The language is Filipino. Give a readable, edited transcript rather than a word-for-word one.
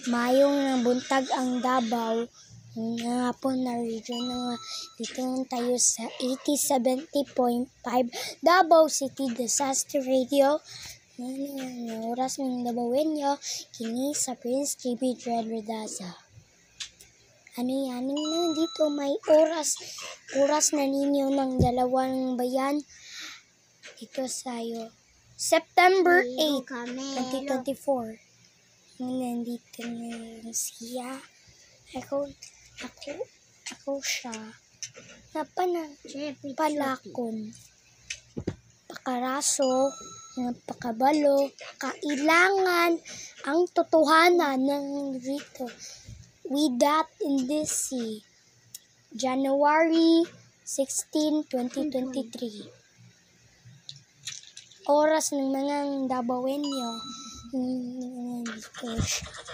Mayong ng buntag ang Davao, nga hapon na region nga dito tayo sa 8070.5 Davao City Disaster Radio. Nga oras ng Dabawenyo, kini sa Prince JB Dread Redaza. Ano yan? Dito may oras na ninyo ng dalawang bayan. Dito sa'yo. September 8, 2024. Nandito na siya. Ako siya. Palakon. Pakaraso. Pakabalo. Kailangan ang totohanan ng dito. With that in this sea. January 16, 2023. Oras ng mga Dabawenyo. Dito siya.